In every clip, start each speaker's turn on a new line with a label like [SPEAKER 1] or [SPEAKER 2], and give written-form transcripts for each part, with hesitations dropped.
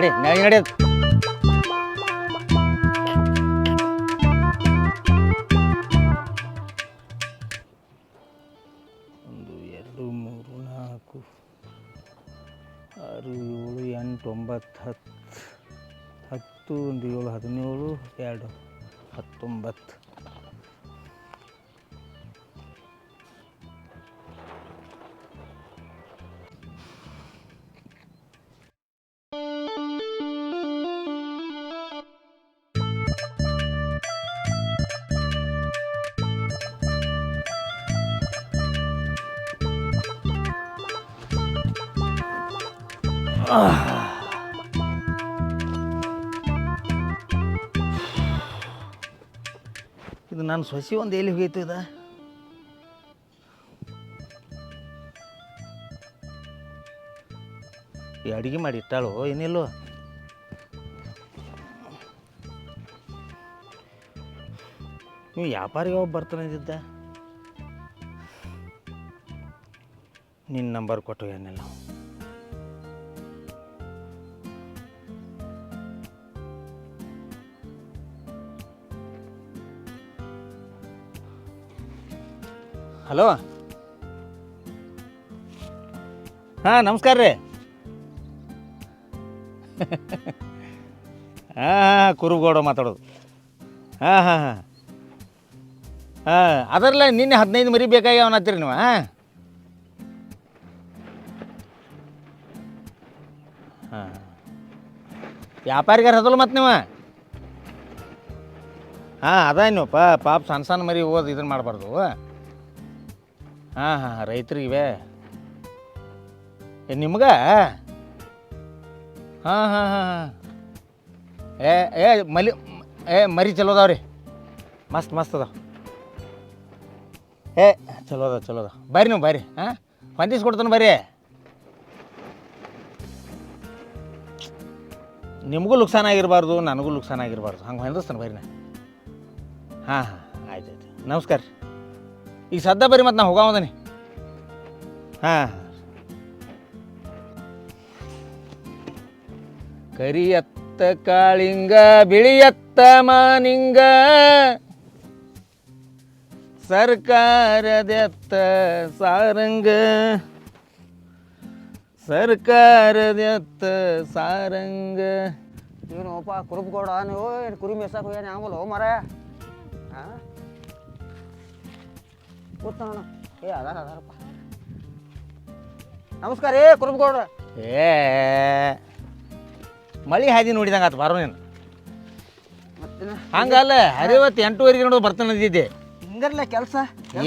[SPEAKER 1] ನಡಿ ನಡಿ ಒಂದು ಎರಡು ಮೂರು ನಾಲ್ಕು ಆರು ಏಳು ಎಂಟು ಒಂಬತ್ತು ಹತ್ತು ಹತ್ತು ಒಂದು ಏಳು 17 2 19 ಇದು ನಾನು ಸೊಸಿ ಒಂದು ಎಲ್ಲಿ ಹೋಗೈತು ಇದು ಈ ಅಡುಗೆ ಮಾಡಿ ಇಟ್ಟಾಳು ಏನಿಲ್ಲೋ ನೀವು ವ್ಯಾಪಾರಿಗೆ ಹೋಗಿ ಬರ್ತಾನೆ ಇದ್ದಿದ್ದ ನಿನ್ನ ನಂಬರ್ ಕೊಟ್ಟು ಏನಿಲ್ಲ ಹಲೋ ಹಾಂ ನಮಸ್ಕಾರ ರೀ ಹಾಂ ಕುರುಬಗೌಡ ಮಾತಾಡೋದು ಹಾಂ ಹಾಂ ಹಾಂ ಹಾಂ ಅದರಲ್ಲ ನಿನ್ನೆ 15 ಮರಿ ಬೇಕಾಗಿ ಅವನತ್ತೀರಿ ನೀವು ಹಾಂ ಹಾಂ ವ್ಯಾಪಾರಿಗಾರ ಹದಲ್ಲ ಮತ್ತು ನೀವು ಹಾಂ ಅದ ನೀವು ಪಾಪ ಸಣ್ಣ ಸಣ್ಣ ಮರಿ ಓದು ಇದನ್ನು ಮಾಡಬಾರ್ದು ಹಾಂ ಹಾಂ ರೈತರಿಗಿವೆ ನಿಮ್ಗೆ ಹಾಂ ಹಾಂ ಹಾಂ ಹಾಂ ಏ ಮರಿ ಚಲೋ ಅದಾವ ರೀ ಮಸ್ತ್ ಮಸ್ತ್ ಅದಾವ ಚಲೋ ಅದಾವ ಬರ್ರಿ ನೀವು ಬರ್ರಿ ಹಾಂ ಹೊಂದಿಸ್ಕೊಡ್ತಾನೆ ಬರ್ರಿ ನಿಮಗೂ ಲುಕ್ಸಾನ ಆಗಿರಬಾರ್ದು ನನಗೂ ಲುಕ್ಸಾನ ಆಗಿರಬಾರ್ದು ಹಂಗೆ ಹೊಂದಿಸ್ತಾನೆ ಬರ್ರಿ ನಾ ಹಾಂ ಹಾಂ ಆಯ್ತು ನಮಸ್ಕಾರ ರೀ ಈಗ ಸದ್ದ ಬರ್ರಿ ಮತ್ತು ನಾ ಹೋಗಾವದನಿ ಹಾಂ ಕರಿಯತ್ತ ಕಾಳಿಂಗ ಬಿಳಿಯತ್ತ ಮಾನಿಂಗ ಸರ್ಕಾರದೆತ್ತ ಸಾರಂಗ ಸರ್ಕಾರದೆತ್ತ ಸಾರಂಗ
[SPEAKER 2] ಇವನಪ್ಪ ಕುರುಬಗೌಡ ನೀವು ಏನು ಕುರಿ ಮೇಸಾಕ ಹೋಗ್ಯಾನ ಆಂಬಲ್ಲ ಹೋ ಮರ ಹಾಂ ಕೂತಾನ ಅದಾರಪ್ಪ ನಮಸ್ಕಾರ ರೀ ಕುರುಬಗೌಡ್ರ
[SPEAKER 1] ಮಳೆ ಹಾದಿ ನೋಡಿದಂಗೆ ಆತು ಬಾರೋ ನೀನು
[SPEAKER 2] ಮತ್ತೆ
[SPEAKER 1] ಹಂಗಲ್ಲ ಹರಿವತ್ತು 8:30 ನೋಡೋದು ಬರ್ತಾನೆ ಇದ್ದಿದ್ದೆ
[SPEAKER 2] ಹಿಂಗಲ್ಲ ಕೆಲಸ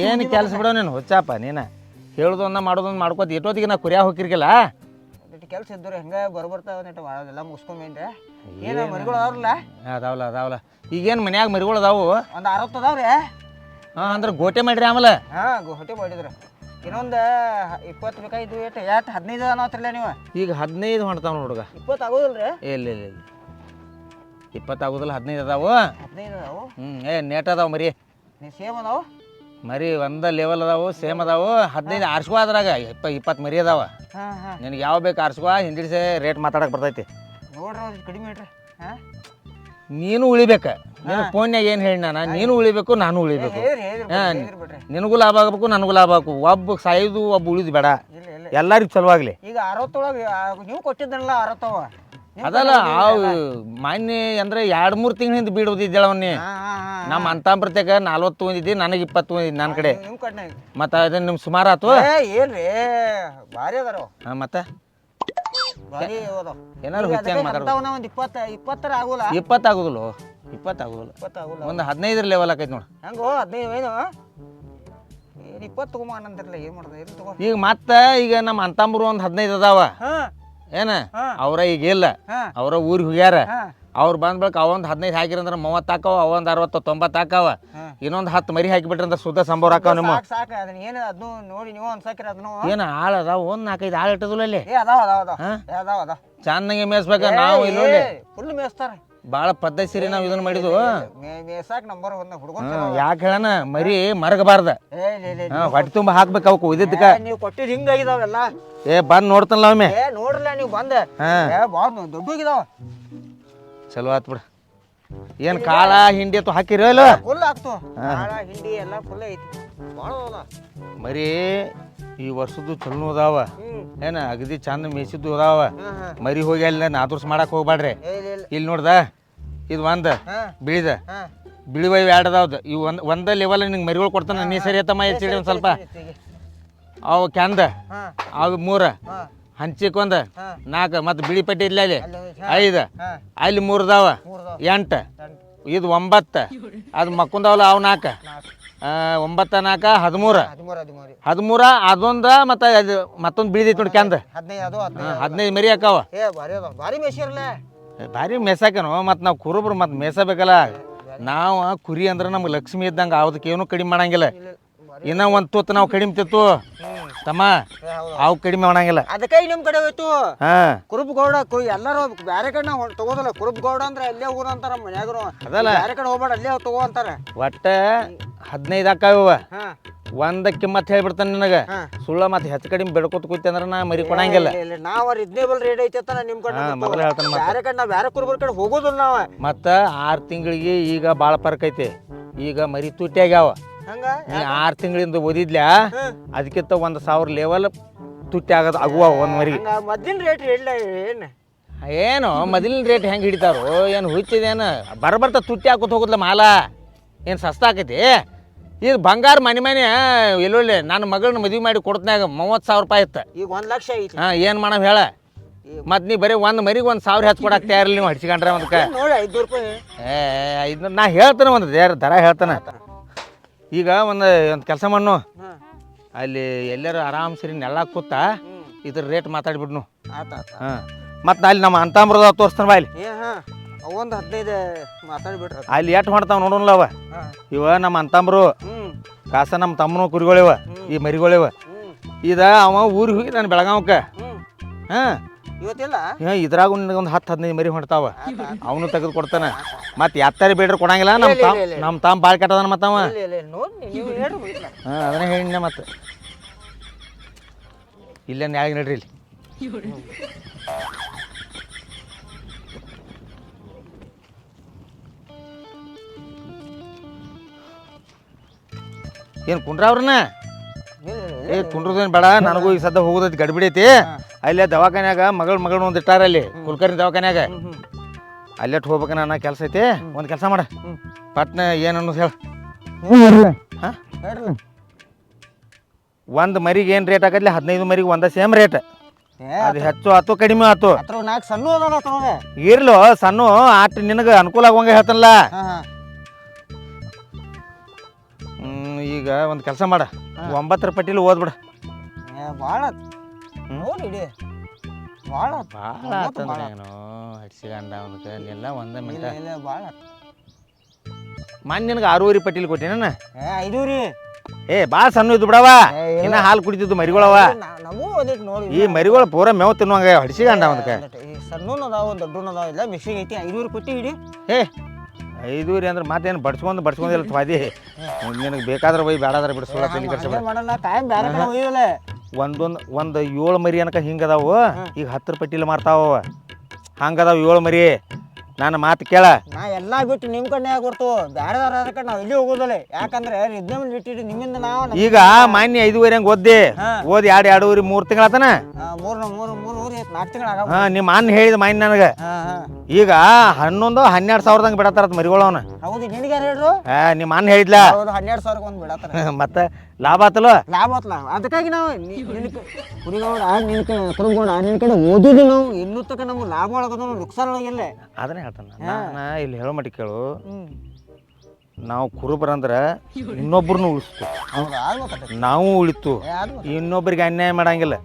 [SPEAKER 1] ಏನು ಕೆಲಸ ಬಿಡೋ ನೀನು ಹುಚ್ಚಪ್ಪ ನೀನು ಹೇಳೋದೊಂದ ಮಾಡೋದೊಂದು ಮಾಡ್ಕೋತ ಎಷ್ಟೊತ್ತಿಗೆ ನಾ ಕುರಿಯ ಹೋಗಿರ್ಕಿಲ್ಲ
[SPEAKER 2] ಕೆಲಸ ಇದ್ದವ್ರು ಹೆಂಗೆ ಬರ್ತಾವ ಎಲ್ಲ ಮುಗಿಸ್ಕೊಂಬೇನ್ರಿ ಏನು ಮರಿಗಳು ಅದಾವ್ರಲ್ಲ
[SPEAKER 1] ಅದಾವಲ್ಲ ಈಗೇನು ಮನ್ಯಾಗ ಮರಿಗಳು ಅದಾವು
[SPEAKER 2] ಒಂದು 60 ಅದಾವ್ರಿ
[SPEAKER 1] ಹಾಂ ಅಂದ್ರೆ ಗೋಟೆ ಮಾಡ್ರಿ ಆಮೇಲೆ
[SPEAKER 2] ಹಾಂ ಹೊಟ್ಟೆ ಮಾಡಿದ್ರು ಇನ್ನೊಂದು 20 ಬೇಕಾಯ್ತು ಎಷ್ಟು 15 ಅನ್ನೋತ್ರಲ್ಲ ನೀವು
[SPEAKER 1] ಈಗ 15 ಹೊಂಡ್ತಾವ ಹುಡುಗ
[SPEAKER 2] 20 ಆಗೋದಿಲ್ಲ ರೀ
[SPEAKER 1] ಇಲ್ಲ 20 ಆಗೋದಿಲ್ಲ 15 ಅದಾವು
[SPEAKER 2] 15 ಅದಾವು
[SPEAKER 1] ನೇಟ್ ಅದಾವ ಮರಿ
[SPEAKER 2] ನೀವು ಸೇಮ್ ಅದಾವು
[SPEAKER 1] ಮರಿ ಒಂದ ಲೆವೆಲ್ ಅದಾವು ಸೇಮ್ ಅದಾವು 15 ಆರ್ಸ್ಕೋ ಅದ್ರಾಗ 20 ಮರಿ ಅದಾವ
[SPEAKER 2] ಹಾಂ ಹಾಂ
[SPEAKER 1] ನಿನಗೆ ಯಾವ ಬೇಕು ಆರ್ಸ್ಕೋ ಹಿಂದಿಡಿಸಿ ರೇಟ್ ಮಾತಾಡಕ್ಕೆ ಬರ್ತೈತಿ
[SPEAKER 2] ನೋಡ್ರಿ ಕಡಿಮೆ ಇಡ್ರಿ ಹಾಂ
[SPEAKER 1] ನೀನು ಉಳಿಬೇಕು ನೀನು ಫೋನ್ಯಾಗ ಏನು ಹೇಳಿ ನೀನು ಉಳಿಬೇಕು ನಾನು ಉಳಿಬೇಕು ಹಾಂ ನಿನಗೂ ಲಾಭ ಆಗಬೇಕು ನನಗೂ ಲಾಭ ಆಗಬೇಕು ಒಬ್ಬ ಸಾಯೋದು ಒಬ್ಬ ಉಳಿದು ಬೇಡ ಎಲ್ಲರಿಗೂ ಚಲುವಾಗಲಿ
[SPEAKER 2] ಈಗ 60 ಒಳಗೆ ನೀವು ಕೊಟ್ಟಿದ್ದಲ್ಲ 60
[SPEAKER 1] ಅದಲ್ಲ ಅವು ಮಾನ್ಯ ಅಂದ್ರೆ 2-3 ತಿಂಗಳ ಹಿಂದೆ ಬೀಡೋದಿದ್ದೇಳ ಅವನ್ನೇ ನಮ್ಮ ಅಂತಾಂಬ್ರತ್ಯಾಗ 40 ಒಂದಿದ್ದಿ ನನಗೆ 20 ಒಂದಿದ್ದು ನನ್ನ ಕಡೆ
[SPEAKER 2] ನಿಮ್ಮ ಕಡೆ
[SPEAKER 1] ಮತ್ತು ಅದನ್ನ ನಿಮ್ಮ ಸುಮಾರು ಆತು
[SPEAKER 2] ಏನ್ರಿ ಭಾರಿ ಅದಾರ
[SPEAKER 1] ಹಾಂ ಮತ್ತೆ
[SPEAKER 2] ಭಾರಿ
[SPEAKER 1] ಏನಾರು ಹುಚ್ಚಂಗೆ ಮಾತಾಡೋದು
[SPEAKER 2] ಒಂದು 20 ಆಗೋಲ್ಲ
[SPEAKER 1] 20 ಆಗೋದಿಲ್ಲ 20 ಆಗೋದಿಲ್ಲ ಒಂದು 15 ಲೆವೆಲ್ ಆಕೈತಿ ನೋಡಿ
[SPEAKER 2] ಹೆಂಗೋ 15 ಏನು 20 ತಗೊಂಬ ಅಂತಿರಲ್ಲ ಏನು ಮಾಡೋದು ಏನು ತಗೋ
[SPEAKER 1] ಈಗ ಮತ್ತೆ ಈಗ ನಮ್ಮ ಅಂತಂಬ್ರು ಒಂದು 15 ಅದಾವ ಏನ ಅವ್ರ ಈಗ ಇಲ್ಲ ಅವ್ರ ಊರಿಗೆ ಹೋಗ್ಯಾರ ಅವ್ರು ಬಂದ್ ಬಳಿಕ ಅವೊಂದು 15 ಹಾಕಿರಂದ್ರೆ 30 ಹಾಕಾವ ಅವೊಂದು 60 90 ಹಾಕಾವ ಇನ್ನೊಂದು 10 ಮರಿ ಹಾಕಿಬಿಟ್ರಿ ಅಂದ್ರೆ ಸುದ್ದ ಸಂಭವ ಹಾಕಾವ ನಿಮ್ಮ
[SPEAKER 2] ಸಾಕ ಅದನ್ನ ಏನು ಅದನ್ನು ನೋಡಿ ನೀವು ಅನ್ಸಾಕಿರ ಅದನ್ನು
[SPEAKER 1] ಏನು ಆಳು ಅದಾವ ಒಂದು 4-5 ಆಳು ಇಟ್ಟದಿಲ್ಲ ಅಲ್ಲಿ
[SPEAKER 2] ಅದಾವ
[SPEAKER 1] ಚಂದಂಗೆ ಮೇಯಿಸ್ಬೇಕ ನಾವು ಇಲ್ಲಿ
[SPEAKER 2] ಫುಲ್ ಮೇಯಿಸ್ತಾರ
[SPEAKER 1] ಭಾಳ ಪದ್ಧತಿ ಸೀರಿ ನಾವು ಇದನ್ನ ಮಾಡಿದ್ವು.
[SPEAKER 2] ಮೇಸಾಕ್ ನಂಬರ್ 1 ಹುಡುಗನ್
[SPEAKER 1] ಯಾಕೆ ಹೇಳಣ ಮರಿ ಮರಗಬಾರ್ದ, ಹೊಟ್ಟೆ ತುಂಬ ಹಾಕ್ಬೇಕು ಅವಕ್ಕೆ ಉದಿದ್ದಕ್ಕ.
[SPEAKER 2] ನೀವು ಕೊಟ್ಟಿದ್ ಹಿಂಗಾಗಿದಾವೆಲ್ಲ.
[SPEAKER 1] ಬಂದ್ ನೋಡ್ತಾನಲ್ಲ ಒಮ್ಮೆ.
[SPEAKER 2] ನೋಡ್ರಲ್ಲ ನೀವು ಬಂದ ದೊಡ್ಡಗಿದಾವ.
[SPEAKER 1] ಚಲೋ ಆತ್ ಬಿಡ. ಏನ್ ಕಾಳ ಹಿಂಡಿ ಅಥವಾ ಹಾಕಿರೋ ಇಲ್ಲ?
[SPEAKER 2] ಫುಲ್ ಆಗ್ತು. ಕಾಳ ಹಿಂಡಿ ಎಲ್ಲ ಫುಲ್ ಐತಿ. ಭಾಳ
[SPEAKER 1] ಮರಿ ಈ ವರ್ಷದ್ದು ಚಲೋ ಅದಾವ. ಏನ ಅಗದಿ ಚಂದ ಮೇಸಿದ್ದು ಅದಾವ. ಮರಿ ಹೋಗಿ ಅಲ್ಲಿ ನಾತುರ್ಸ್ ಮಾಡಕ್ ಹೋಗ್ಬೇಡ್ರಿ. ಇಲ್ಲಿ ನೋಡ್ದ ಇದು ಒಂದ್ ಬಿಳಿದ ಬಿಳಿವ ಇವ್ ಎರಡು ಅದಾವ್ದು. ಇವು ಒಂದ ಲೆವೆಲ್ ನಿಂಗೆ ಮರಿಗಳು ಕೊಡ್ತಾನ. ನೀ ಸರಿ ಐತಮ್ಮ ಹೆಚ್ಚಿಡಿ ಒಂದ್ ಸ್ವಲ್ಪ. ಅವು ಕ್ಯಾಂದ ಅವು 3 ಹಂಚಿಕೊಂದ 4 ಮತ್ತು ಬಿಳಿ ಪಟ್ಟಿ ಇಲ್ಲ ಅಲ್ಲಿ 5 ಅಲ್ಲಿ 3 ಅದಾವ 8 ಇದು 9 ಅದು ಮಕ್ಕೊಂದವಲ್ಲ ಅವು 4 9 4 13 ಅದೊಂದು ಮತ್ತು ಅದು ಮತ್ತೊಂದು ಬಿಳಿದೈತಿ ನೋಡಿ ಕ್ಯಾಂದ 15 ಮರಿ ಹಾಕಾವ. ಭಾರಿ ಮೇಸಾಕನು. ಮತ್ತು ನಾವು ಕುರುಬ್ರು ಮತ್ತು ಮೇಸಬೇಕಲ್ಲ. ನಾವು ಕುರಿ ಅಂದ್ರೆ ನಮ್ಗೆ ಲಕ್ಷ್ಮಿ ಇದ್ದಂಗೆ ಅದಕ್ಕೆ ಏನೂ ಕಡಿಮೆ ಮಾಡಂಗಿಲ್ಲ. ಇನ್ನೂ ಒಂದು ತುತ್ತು ನಾವು ಕಡಿಮೆ ತಿತ್ತು ತಮ್ಮ ಅವು ಕಡಿಮೆ ಮಾಡಂಗಿಲ್ಲ.
[SPEAKER 2] ಅದಕ್ಕೆ ನಮ್ಮ ಕಡೆ ಹೋಯ್ತು ಕುರುಬ್ ಗೌಡ. ಎಲ್ಲರೂ ಬೇರೆ ಕಡೆ ನಾವು ತಗೋದಲ್ಲ. ಕುರುಬ್ ಗೌಡ ಅಂದ್ರೆ ಅಲ್ಲೇ ಊರು ಅಂತಾರ ಮನ್ಯಾಗರು. ಅದಲ್ಲ ಬೇರೆ ಕಡೆ ಹೋಗ್ಬೇಡ ಅಲ್ಲೇ ತಗೋ ಅಂತಾರ.
[SPEAKER 1] ಒಟ್ಟ 15 ಹಾಕಾವ. ಒಂದ ಕಿಮ್ಮತ್ ಹೇಳ್ಬಿಡ್ತಾನೆ ನಿನಗ. ಸುಳ್ಳ ಮತ್ತೆ ಹೆಚ್ಚು ಕಡಿಮೆ ಬೆಳ್ಕೊತ ಕೂತಿ ಅಂದ್ರೆ ನಾ ಮರಿ ಕೊಡಂಗಿಲ್ಲ.
[SPEAKER 2] ನಾವ್ ರೀಸನೇಬಲ್ ರೇಟ್ ಐತೆ ನಿಮ್ ಕಡೆ
[SPEAKER 1] ಮಗಲ ಹೇಳ್ತಾನೆ.
[SPEAKER 2] ಬೇರೆ ಕಡೆ ನಾವು ಬೇರೆ ಕುರುಬರ ಕಡೆ ಹೋಗೋದಿಲ್ಲ ನಾವ.
[SPEAKER 1] ಮತ್ತ 6 ತಿಂಗಳಿಗೆ ಈಗ ಭಾಳ ಫರ್ಕ್ ಐತಿ. ಈಗ ಮರಿ ತುಟ್ಟಿ ಆಗ್ಯಾವ. ನೀ 6 ತಿಂಗಳಿಂದ ಓದಿದ್ಲ್ಯಾ ಅದಕ್ಕಿಂತ 1,000 ಲೆವೆಲ್ ತುಟ್ಟಿ ಆಗೋದು ಆಗುವ ಒಂದು ಮರಿ.
[SPEAKER 2] ಮೊದ್ಲಿನ ರೇಟ್ ಇಲ್ಲ
[SPEAKER 1] ಏನು ಮೊದಲಿನ ರೇಟ್ ಹೆಂಗೆ ಹಿಡಿತಾರೋ ಏನು ಹುಚ್ಚಿದೇನು. ಬರ್ಬರ್ತ ತುಟ್ಟಿ ಹಾಕೋತ ಹೋಗುದ್ಲ ಮಾಲ. ಏನು ಸಸ್ತಾ ಆಕೈತಿ. ಇದು ಬಂಗಾರ ಮನೆ ಎಲ್ಲೊಳ್ಳೆ ನನ್ನ ಮಗಳನ್ನ ಮದುವೆ ಮಾಡಿ ಕೊಡ್ತನಾಗ 30,000 ರೂಪಾಯಿ ಇತ್ತು.
[SPEAKER 2] ಈಗ 1 ಲಕ್ಷ ಐತಿ.
[SPEAKER 1] ಏನು ಮಾಡಮ್ ಹೇಳ. ಮತ್ತು ನೀ ಬರೀ ಒಂದು ಮರಿಗೆ 1,000 ಹೆಚ್ಚು ಕೊಡಕ್ಕೆ ತಯಾರಿಲ್ಲ ನೀವು ಹಡ್ಸಿಕೊಂಡ್ರೆ ಅದಕ್ಕೆ.
[SPEAKER 2] ನೋಡಿ 500 ರೂಪಾಯಿ.
[SPEAKER 1] 500 ನಾ ಹೇಳ್ತಾನೆ ಒಂದು ದರ ಹೇಳ್ತಾನೆ. ಈಗ ಒಂದು ಕೆಲಸ ಮಾಡು. ಅಲ್ಲಿ ಎಲ್ಲರೂ ಆರಾಮ್ ಸರಿ ನೆಲ್ಲ ಕೂತ ಇದ್ರ ರೇಟ್ ಮಾತಾಡ್ಬಿಡ್ನು. ಮತ್ತು ಅಲ್ಲಿ ನಮ್ಮ ಅಂತಾಮ್ರದ ತೋರಿಸ್ತಾನ ಬಾ. ಇಲ್ಲಿ
[SPEAKER 2] ಒಂದು 15 ಮಾತಾಡ್ಬಿಟ್ರ
[SPEAKER 1] ಅಲ್ಲಿ ಎಷ್ಟು ಹೊಡ್ತಾವ ನೋಡೋಣ. ಅವ ಇವ ನಮ್ಮ ಅಂತಾಮ್ರು ಕಾಸ ನಮ್ಮ ತಮ್ಮನು ಕುರಿಗಳಿವ ಈ ಮರಿಗಳಿವ. ಇದ ಅವ ಊರಿಗೆ ಹೋಗಿ ನಾನು ಬೆಳಗಾವಕ್ಕೆ
[SPEAKER 2] ಇವತ್ತಿಲ್ಲ
[SPEAKER 1] ಇದ್ರಾಗ ಒಂದು 10-15 ಮರಿ ಹೊಡ್ತಾವ. ಅವನು ತೆಗೆದು ಕೊಡ್ತಾನೆ. ಮತ್ತು ಎತ್ತರ ಬೇಡ್ರಿ ಕೊಡಂಗಿಲ್ಲ. ನಮ್ಮ ತಾಮ್ ಭಾಳ ಕೆಟ್ಟದಾನ ಮತ್ತು ಅವ. ಅದನ್ನೇ ಹೇಳಿನ. ಮತ್ತು ಇಲ್ಲೇ ನ್ಯಾಯ ನಡ್ರಿ. ಇಲ್ಲಿ ಏನು ಕುಂಡ್ರವ್ರನ್ನ ಕುಂಡ್ರದೇನು ಬೇಡ. ನನಗೂ ಈಗ ಸದ್ದ ಹೋಗೋದೈತಿ ಗಡ್ಬಿಡಿ ಐತಿ. ಅಲ್ಲೇ ದವಾಖಾನ್ಯಾಗ ಮಗಳು ಒಂದು ಇಟ್ಟಾರ ಅಲ್ಲಿ ಕುಲ್ಕರ್ಣಿ ದವಾಖಾನ್ಯಾಗ. ಅಲ್ಲೆಟ್ ಹೋಗ್ಬೇಕ ನನ್ನ ಕೆಲಸ ಐತಿ. ಒಂದು ಕೆಲಸ ಮಾಡ ಪಟ್ನ ಏನು ಅನ್ನೋದು ಹೇಳ. ಒಂದು ಮರಿಗೆ ಏನು ರೇಟ್ ಆಗತ್ಲಿ 15 ಮರಿಗೆ ಒಂದ ಸೇಮ್ ರೇಟ್. ಅದು ಹೆಚ್ಚು ಆತು ಕಡಿಮೆ ಆತು. ಇರ್ಲೋ ಸಣ್ಣ ಆಟ ನಿನಗೆ ಅನುಕೂಲ ಆಗುವಂಗೆ ಹೇಳ್ತಾನಲ್ಲ. ಈಗ ಒಂದು ಕೆಲಸ ಮಾಡ 9ರ ಪಟ್ಟಿಲಿ ಓದ್ಬಿಡ.
[SPEAKER 2] ಭಾಳ ಭಾಳ
[SPEAKER 1] ಭಾಳ ಆತಂದ್ರೆ ಏನು ಹಡ್ಸಿಗಂಡ ಅವನಿಗೆ ಎಲ್ಲ ಒಂದೇ ಮಿನಿಟ್.
[SPEAKER 2] ಭಾಳ
[SPEAKER 1] ಮೊನ್ನೆ ನಿನಗೆ 6ವರೆ ಪಟ್ಟಿಲಿ ಕೊಟ್ಟಿನ.
[SPEAKER 2] 5 ರೀ.
[SPEAKER 1] ಭಾಳ ಸಣ್ಣ ಇದ್ದು ಬಿಡವ. ಇನ್ನ ಹಾಲು ಕುಡಿತಿದ್ದು ಮರಿಗಳವ. ಈ ಮರಿಗಳು ಪೂರ ಮೇವು ತಿನ್ನುವಂಗ ಹಡ್ಸಿಗಂಡ ಅವನಿಗೆ.
[SPEAKER 2] ಸಣ್ಣ ಅದಾವ ದೊಡ್ಡ ಅದಾವ ಇಲ್ಲ ಮಿಕ್ಸಿಂಗ್ ಐತಿ. 5 ಕೊಟ್ಟಿ ಹಿಡಿ.
[SPEAKER 1] 5 ಅಂದ್ರೆ ಮತ್ತೇನು ಬಡ್ಸ್ಕೊಂಡಿಲ್ಲ ಸ್ವಾದಿ. ನಿನಗೆ ಬೇಕಾದ್ರೆ ಬೈ ಬೇಡಾದ್ರೆ ಬಿಡಿಸೋಲ್ಲ. ಒಂದು 7 ಮರಿ ಅನ್ಕ ಹಿಂಗದಾವು. ಈಗ 10 ಪಟ್ಟಿಲಿ ಮಾರ್ತಾವ. ಹಂಗದಾವ 7 ಮರಿ. ನನ್ನ ಮಾತು ಕೇಳ.
[SPEAKER 2] ನಾ ಎಲ್ಲಾ ಬಿಟ್ಟು ನಿಮ್ಮ ಕಡೆ ಕೊಡ್ತು. ಬೇರೆದವ್ರ ಅದಕ್ಕೆ ನಾವು ಇಲ್ಲಿ ಹೋಗೋದಿಲ್ಲ. ಯಾಕಂದ್ರೆ ರಿಜ್ನೆಬಲ್ ಇಟ್ಟಿರಿ ನಿಮ್ಮಿಂದ ನಾವು.
[SPEAKER 1] ಈಗ ಮಾನ್ಯ 5ವರೆ ಹಂಗೆ ಓದಿ 2-2.5 3 ತಿಂಗಳಾತನ.
[SPEAKER 2] 4 ತಿಂಗಳ.
[SPEAKER 1] ನಿಮ್ಮ ಅನ್ನ ಹೇಳಿದ ಮಾನ್ಯ ನನಗೆ. ಈಗ 11-12 ಸಾವಿರದಂಗೆ ಬಿಡತ್ತಾರ ಮರಿಗಳು ಅವನ.
[SPEAKER 2] ಹೌದು ನಿನಗೆ ಯಾರು ಹೇಳ್ರು?
[SPEAKER 1] ನಿಮ್ಮ ಅನ್ನ ಹೇಳಿದ್ಲ.
[SPEAKER 2] 12,000 ಒಂದು ಬಿಡತ್ತಾರ.
[SPEAKER 1] ಮತ್ತೆ ಲಾಭ ಆತಲ್ಲ.
[SPEAKER 2] ಲಾಭ ಆತಲ್ಲ. ಅದಕ್ಕಾಗಿ ನಾವು ಕುರಿಗೌಡ ಕುರುಗೌಡ ನಿನ್ನ ಕಡೆ ಓದಿದ್ವಿ ನಾವು. ಇನ್ನೂ ತಕ್ಕ ನಮ್ಗೆ ಲಾಭ ಒಳಗದ ನುಕ್ಸಾನ ಒಳಗಿಲ್ಲ.
[SPEAKER 1] ಅದನ್ನೇ ಹೇಳ್ತಾನೆ. ನಾ ಇಲ್ಲಿ ಹೇಳೋ ಮಟ್ಟಿ ಕೇಳು. ನಾವು ಕುರುಬರಂದ್ರೆ ಇನ್ನೊಬ್ರನ್ನೂ ಉಳಿಸ್ತು. ನಾವು ಉಳಿತು. ಇನ್ನೊಬ್ರಿಗೆ ಅನ್ಯಾಯ ಮಾಡಂಗಿಲ್ಲ.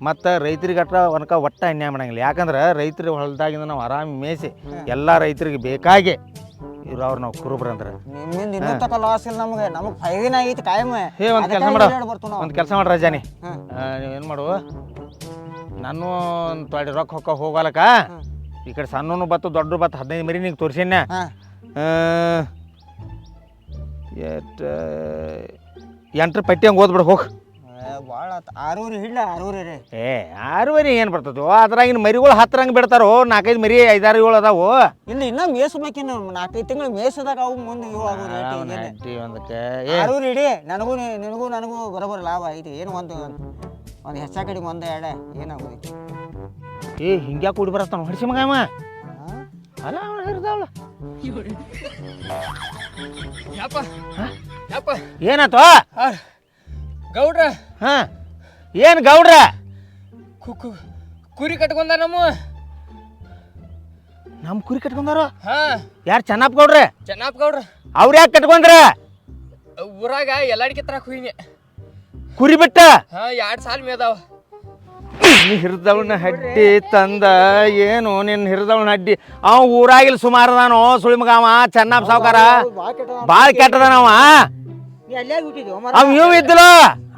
[SPEAKER 1] ಮತ್ತು ರೈತರಿಗೆ ಒಟ್ಟ ಅನ್ಯಾಯ ಮಾಡಂಗಿಲ್ಲ. ಯಾಕಂದ್ರೆ ರೈತರ ಹೊಲದಾಗಿಂದ ನಾವು ಆರಾಮಿ ಮೇಯಿಸಿ ಎಲ್ಲ ರೈತರಿಗೆ ಬೇಕಾಗಿ ಇವ್ರು ನಾವು ಕುರುಬ್ರಂದ್ರೆ
[SPEAKER 2] ನಿಮ್ಮಿಂದ ಇನ್ನೂ ತಕ ಲಾಸ್ ಇಲ್ಲ. ನಮಗೆ ಫೈವಿನ ಆಗೈತಿ ಕಾಯಂ.
[SPEAKER 1] ಒಂದು ಕೆಲಸ ಮಾಡ. ಒಂದು ಕೆಲಸ ಮಾಡ್ರಿ ರಜಾನಿ. ನೀವೇನು ಮಾಡು, ನಾನು ಒಂದು ತೊಡೆ ರೊಕ್ಕ ಹೋಗಲಕ್ಕ ಈ ಕಡೆ ಸಣ್ಣನು ಬತ್ತು ದೊಡ್ಡ ಬತ್ತು 15 ಮರಿ ನಿಂಗೆ ತೋರಿಸಿನ ಎಂಟ್ರ ಪಟ್ಟಿ ಹಂಗೆ ಓದ್ಬಿಡ ಹೋಗಿ
[SPEAKER 2] ಭಾಳ ಆರೂರಿ ಹಿಡ್ಲ ಆರೂರಿ ರೀ.
[SPEAKER 1] 6 ಏನು ಬರ್ತದೋ ಅದ್ರಾಗಿನ ಮರಿಗಳು 10 ಹಂಗೆ ಬಿಡ್ತಾರೋ 4-5 ಮರಿ 5-6 7 ಅದಾವು.
[SPEAKER 2] ಇಲ್ಲಿ ಇನ್ನೂ ಮೇಯಿಸ್ಬೇಕಿನ್ನು 4-5 ತಿಂಗಳು ಮೇಯಿಸಿದಾಗ ಅವು ಮುಂದೆ ಇವು ಆಗೋ ರೇಟ್
[SPEAKER 1] ಒಂದಕ್ಕೆ
[SPEAKER 2] ಆರೂರಿ ಇಡಿ. ನನಗೂ ಬರೋಬ್ಬರ ಲಾಭ ಐತಿ. ಏನು ಒಂದು ಹೆಚ್ಚ ಕಡಿಮೆ 1-2 ಏನಾಗೋದೈತಿ.
[SPEAKER 1] ಹಿಂಗ್ಯಾಕೆ ಕೂಡಿ ಬರತ್ತಾನ ಹೊಡಿಸಿ ಮಗ ಅವ ಅಲ್ಲ ಅವನು ಹಿರಿದವಳ ಏನಾಯ್ತು
[SPEAKER 3] ಗೌಡ್ರ
[SPEAKER 1] ಏನು ಗೌಡ್ರ
[SPEAKER 3] ಕುರಿ ಕಟ್ಕೊಂಡ
[SPEAKER 1] ನಮ್ಮ ಕುರಿ ಕಟ್ಕೊಂಡಾರ
[SPEAKER 3] ಹಾ
[SPEAKER 1] ಯಾರು ಚೆನ್ನಪ್ಪ ಗೌಡ್ರೆ
[SPEAKER 3] ಚೆನ್ನಪ್ಪ ಗೌಡ್ರ
[SPEAKER 1] ಅವ್ರು ಯಾಕೆ ಕಟ್ಕೊಂಡ್ರ
[SPEAKER 3] ಊರಾಗ ಎಲ್ಲಾಡಿಗೆ ತರಕ್ ಹೋಗಿನಿ
[SPEAKER 1] ಕುರಿ ಬಿಟ್ಟ
[SPEAKER 3] 2 ಸಾಲ ಮೇದಾವ
[SPEAKER 1] ಹಿರಿದವಳನ್ನ ಹಡ್ಡಿ ತಂದ ಏನು ನಿನ್ನ ಹಿರಿದವಳನ್ನ ಹಡ್ಡಿ ಅವ ಊರಾಗಿಲ್ ಸುಮಾರದಾನೋ ಸುಳಿ ಮಗ ಅವ ಚೆನ್ನಪ್ಪ ಸಾವ್ಕಾರ ಭಾಳ ಕೆಟ್ಟದಾನವ ಅವ್ ಇವ್ ಇದ್ದಲ್ಲ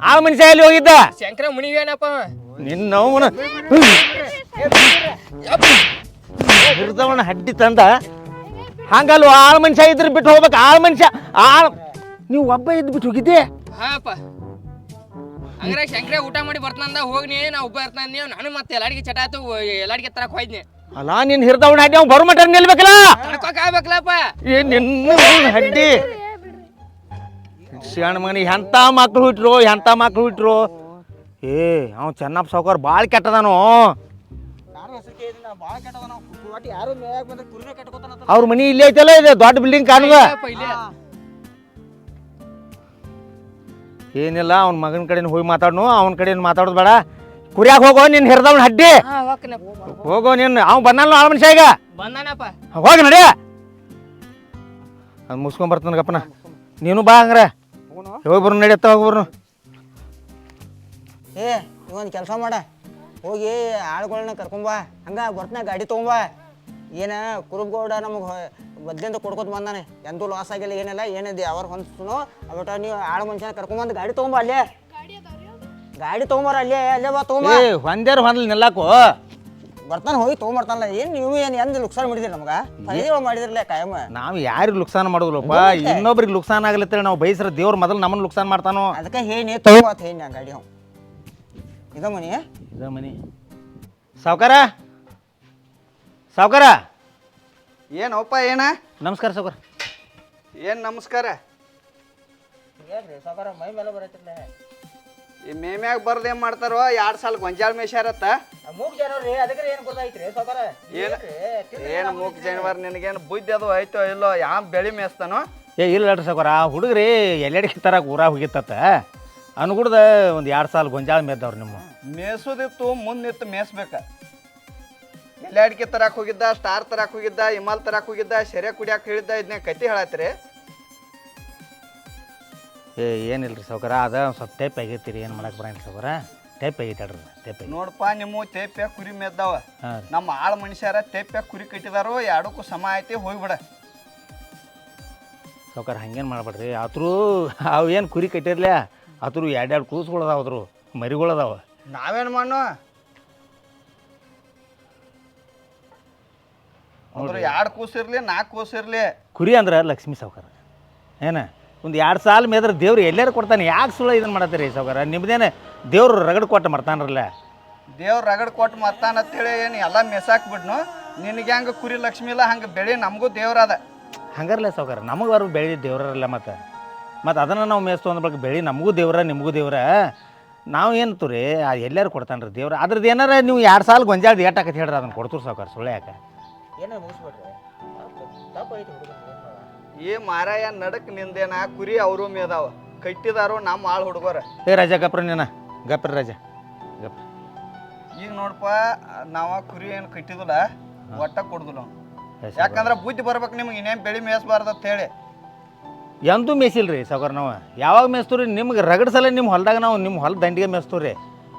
[SPEAKER 1] ಆ ಮನುಷ್ಯ ಎಲ್ಲಿ ಹೋಗಿದ್ದ
[SPEAKER 3] ಶಂಕರ ಮುನಿವೇನಪ್ಪ
[SPEAKER 1] ನಿನ್ನವನ ಹಿರಿದವಳನ್ನ ಹಡ್ಡಿ ತಂದ ಹಂಗಲ್ವ ಆಳ್ ಮನುಷ್ಯ ಇದ್ರ ಬಿಟ್ಟು ಹೋಗ್ಬೇಕು ಆಳ್ ಮನುಷ್ಯ ನೀವು ಒಬ್ಬ ಇದ್ದು ಬಿಟ್ಟು ಹೋಗಿದ್ದೆ
[SPEAKER 3] ಹಾಪ ಹಂಗಾರೆ ಶಂಕರ ಊಟ ಮಾಡಿ ಬರ್ತಾನಂದ ಹೋಗ್ನಿ ನಾ ಒಬ್ಬ ಇರ್ತಾನ ನೀವು ನಾನು ಮತ್ತೆ ಎಲ್ಲಾಡಿಗೆ ಚಟ ಆಯ್ತು ಎಲ್ಲಾಡಿಗೆ ತರಕ್ ಹೋಯ್ನಿ
[SPEAKER 1] ಅಲ್ಲ ನಿನ್ ಹಿರಿದವಳನ್ನ ಹಡ್ಡಿ ಅವ್ನು ಬರೋ ಮಟ ನಿಲ್ಬೇಕಲ್ಲ
[SPEAKER 3] ತಡ್ಕೋಕ್ ಆಗ್ಬೇಕಲ್ಲಪ್ಪ
[SPEAKER 1] ನಿನ್ನ ಹಡ್ಡಿ ಶಿವಣ್ಣ ಮಗನಿ ಎಂಥ ಮಕ್ಳು ಹುಟ್ರು ಅವ್ ಚೆನ್ನಪ್ಪ ಸಾವ್ಕಾರ ಭಾಳ ಕೆಟ್ಟದಾನು ಅವ್ರ ಮನಿ ಇಲ್ಲೇ ಐತಲ್ಲ ಇದೆ ದೊಡ್ಡ ಬಿಲ್ಡಿಂಗ್ ಕಾಣದ ಏನಿಲ್ಲ ಅವ್ನ ಮಗನ ಕಡೆ ಹೋಗಿ ಮಾತಾಡ್ನು ಅವನ ಕಡೆ ಮಾತಾಡೋದು ಬೇಡ ಕುರಿಯಾಗ ಹೋಗೋ ನಿನ್ ಹಿರಿದವನ ಹಡ್ಡಿ ಹೋಗೋ ನೀನ್ ಅವ್ ಬಂದಲ್ಲ ಆಳ ಮನುಷ್ಯ ಈಗ
[SPEAKER 3] ಬಂದಾನಪ್ಪ
[SPEAKER 1] ಹೋಗಿ ನಡಿ ಅದು ಮುಗಿಸ್ಕೊಂಡ್ ಬರ್ತಾನ ಗಪ್ಪನ ನೀನು ಬಾ ಹಂಗ್ರ ಹೋಗಿ ಬರ್ನು ನಡಿಯತ್ತ ಹೋಗಿ ಬರ್ನು
[SPEAKER 2] ಇವೊಂದು ಕೆಲಸ ಮಾಡ ಹೋಗಿ ಆಳುಗಳನ್ನ ಕರ್ಕೊಂಬ ಹಂಗ ಬರ್ತನ ಗಾಡಿ ತೊಗೊಂಬ ಏನ ಕುರುಬ್ಗೌಡ ನಮಗೆ ಬದ್ಲಿಂದ ಕೊಡ್ಕೊತ ಬಂದಾನೆ ಎಂದೂ ಲಾಸ್ ಆಗಿಲ್ಲ ಏನಿಲ್ಲ ಏನಿದೆ ಅವ್ರು ಹೊಂದ್ಸುನೋ ಅವಟ ನೀವು ಆಳು ಮನುಷ್ಯನ ಕರ್ಕೊಂಬಂದು ಗಾಡಿ ತೊಗೊಂಬ ಅಲ್ಲೇ ಗಾಡಿ ತೊಗೊಂಬಾರ ಅಲ್ಲೇ ಬಾ ತೊಗೊಂಬ
[SPEAKER 1] ಹೊಂದೇರು ಹೊಂದ್ಲಿ ನಿಲ್ಲಾಕು
[SPEAKER 2] ಬರ್ತಾನೆ ಹೋಗಿ ತೊಗೊಂಬರ್ತಾನಲ್ಲ ಏನು ನೀವು ಏನು ಎಂದ ಲುಕ್ಸಾನ್ ಮಾಡಿದ್ರಿ ನಮ್ಗೆ ಮಾಡಿದ್ರಲ್ಲ ಕಾಯಮ್ಮ
[SPEAKER 1] ನಾವು ಯಾರಿಗೆ ಲುಕ್ಸಾನ್ ಮಾಡೋದಿಲ್ಲಪ್ಪ ಇನ್ನೊಬ್ರಿಗೆ ಲುಕ್ಸಾನ್ ಆಗ್ಲತ್ತೇಳಿ ನಾವು ಬೈಸ್ರ ದೇವ್ರ ಮೊದಲು ನಮ್ಮನ್ನ ಲುಕ್ಸಾನ್ ಮಾಡ್ತಾನೋ
[SPEAKER 2] ಅದಕ್ಕೆ ಹೇಳಿ ತೊಗೊಂಬತ್ ಹೇಳಿ ನಾ ಗಾಡಿ ಅವ್ ಇದ ಮನಿ
[SPEAKER 1] ಸಾವ್ಕಾರ
[SPEAKER 4] ಏನಪ್ಪ ಏನ
[SPEAKER 1] ನಮಸ್ಕಾರ ಸಾವ್ಕಾರ
[SPEAKER 4] ಏನು ನಮಸ್ಕಾರ
[SPEAKER 2] ಹೇಳ್ರಿ ಸಾವ್ಕಾರ ಮೈ ಮೇಲೆ ಬರತ್ತಿಲ್ಲ
[SPEAKER 4] ಈ ಮೇಮ್ಯಾಗ ಬರ್ದು ಏನು ಮಾಡ್ತಾರೋ 2 ಸಾಲ ಗೊಂಜಾಳ ಮೇಯ್ಸ್ಯಾರತ್ತ
[SPEAKER 2] ಮೂಗ್ ಜನವ್ರಿ ಅದಕ್ಕೆ ಏನು ಗೊತ್ತಾಯ್ತ್ರಿ ಸಾವ್ಕಾರ
[SPEAKER 4] ಏನು ಮೂಕ್ ಜಾನುವಾರು ನಿನಗೇನು ಬುದ್ಧಿ ಅದು ಐತೋ ಇಲ್ಲೋ ಯಾವ ಬೆಳಿ ಮೇಯಿಸ್ತಾನೋ
[SPEAKER 1] ಇಲ್ಲ ಹೇಳ್ರಿ ಸಾವ್ಕಾರ ಹುಡುಗ್ರಿ ಎಲ್ಲೆಡಿಗೆ ತರಕ್ಕೆ ಊರಾಗ ಹೋಗಿತ್ತ ಅನ್ಗುಡ್ದ ಒಂದು 2 ಸಾಲ ಗೊಂಜಾಳ ಮೇದ್ದವ್ರು ನಿಮ್ಮ
[SPEAKER 4] ಮೇಯ್ಸೋದಿತ್ತು ಮುಂದಿತ್ತು ಮೇಯ್ಸ್ಬೇಕ ಎಲ್ಲಾಡಿಕೆ ತರಕ್ಕೆ ಹೋಗಿದ್ದ ಸ್ಟಾರ್ ತರಕ್ಕೆ ಹೋಗಿದ್ದ ಹಿಮಾಲ್ ತರಕ್ಕೆ ಹೋಗಿದ್ದ ಸೆರೆ ಕುಡಿಯಕ್ಕೆ ಹೇಳಿದ್ದ ಇದನ್ನ ಕತಿ ಹೇಳತ್ರಿ
[SPEAKER 1] ಏನಿಲ್ರಿ ಸಾವ್ಕಾರ ಅದ ಸ್ವಲ್ಪ ಟೈಪ್ ಆಗೈತಿರಿ ಏನು ಮಾಡಕ್ಕೆ ಬರಂಗಿಲ್ಲ ಸಾವ್ಕಾರ ಟೈಪ್ ಆಗೈತೆ ಹೇಳ್ರಿ ಟೈಪ್
[SPEAKER 4] ನೋಡಪ್ಪ ನಿಮ್ಮ ತೇಪ್ಯಾಗ ಕುರಿ ಮೇದ್ದಾವ ನಮ್ಮ ಆಳು ಮನುಷ್ಯರ ತೇಪ್ಯಾಗ ಕುರಿ ಕಟ್ಟಿದಾರೋ ಎರಡಕ್ಕೂ ಸಮ ಐತಿ ಹೋಗ್ಬಿಡ
[SPEAKER 1] ಸಾವ್ಕಾರ ಹಂಗೇನು ಮಾಡ್ಬೇಡ್ರಿ ಆತ್ರೂ ಅವು ಏನು ಕುರಿ ಕಟ್ಟಿರ್ಲಿ ಆತ್ರು 2 ಕೂಸುಗಳು ಅದಾವ್ರು ಮರಿಗಳು ಅದಾವ
[SPEAKER 4] ನಾವೇನು ಮಾಡೋ ಅಂದ್ರೆ 2 ಕೂಸಿರ್ಲಿ 4 ಕೂಸಿರ್ಲಿ
[SPEAKER 1] ಕುರಿ ಅಂದ್ರೆ ಲಕ್ಷ್ಮೀ ಸಾವ್ಕಾರ ಏನ ಒಂದು 2 ಸಾಲ ಮೇದ್ರೆ ದೇವ್ರು ಎಲ್ಲಾರು ಕೊಡ್ತಾನೆ ಯಾಕೆ ಸುಳ್ಳು ಇದನ್ನು ಮಾಡತ್ತೀರಿ ಸಾವ್ಕಾರ ನಿಮ್ದೇನೆ ದೇವ್ರು ರಗಡ್ ಕೊಟ್ಟು ಮಾಡ್ತಾನರಲ್ಲ
[SPEAKER 4] ದೇವ್ರು ರಗಡ್ ಕೊಟ್ಟು ಮತ್ತಾನ ಅಂತೇಳಿ ಏನು ಎಲ್ಲ ಮೆಸಾಕ್ ಬಿಡ್ನು ನಿನಗೆ ಹೆಂಗೆ ಕುರಿ ಲಕ್ಷ್ಮಿ ಇಲ್ಲ ಹಂಗೆ ಬೆಳಿ ನಮಗೂ ದೇವ್ರದ
[SPEAKER 1] ಹಂಗಾರಲ್ಲ ಸಾವ್ಕಾರ ನಮಗೆ ಅವ್ರು ಬೆಳಿ ದೇವ್ರಲ್ಲ ಮತ್ತು ಅದನ್ನು ನಾವು ಮೇಯಿಸ್ತು ಅಂದ್ಬೇಕು ಬೆಳಿ ನಮಗೂ ದೇವ್ರ ನಿಮಗೂ ದೇವ್ರ ನಾವು ಏನಂತು ರೀ ಎಲ್ಲರೂ ಕೊಡ್ತಾನೆ ರೀ ದೇವ್ರ ಅದ್ರದ್ದು ಏನಾರ ನೀವು 2 ಸಾಲ ಗೊಂಜಾಳ ಏಟಾಕತ್ತೆ ಹೇಳ್ರಿ ಅದನ್ನು ಕೊಡ್ತೀರಿ ಸಾವ್ಕಾರ ಸುಳ್ಳು ಯಾಕೆ
[SPEAKER 4] ಈ ಮಾರಾಯ ನಡಕ್ ನಿಂದೇನ ಕುರಿ ಅವರು ಮೇದಾವ ಕಟ್ಟಿದಾರು ನಮ್ಮ ಆಳು ಹುಡುಗರ
[SPEAKER 1] ರಾಜ ಗಪ್ರ ನೀನ ಗಪ್ರ ರಾಜ ಗಪ್ರ
[SPEAKER 4] ಈಗ ನೋಡಪ್ಪ ನಾವ ಕುರಿ ಏನು ಕಟ್ಟಿದಿಲ್ಲ ಒಟ್ಟ ಕೊಡುದಿಲ್ಲ ಯಾಕಂದ್ರೆ ಬುದ್ಧಿ ಬರ್ಬೇಕು ನಿಮ್ಗೆ ಇನ್ನೇನು ಬೆಳಿ ಮೇಯಿಸ್ಬಾರ್ದು ಅಂತ ಹೇಳಿ
[SPEAKER 1] ಎಂದೂ ಮೇಯಿಸಿಲ್ರಿ ಸಾವ್ಕಾರ ನಾವು ಯಾವಾಗ ಮೇಯಿಸ್ತೀವಿ ರೀ ನಿಮ್ಗೆ ರಗಡ್ ಸಲ ನಿಮ್ಮ ಹೊಲದಾಗ ನಾವು ನಿಮ್ಮ ಹೊಲ ದಂಡಿಗೆ ಮೇಯಿಸ್ತೀವಿ ರೀ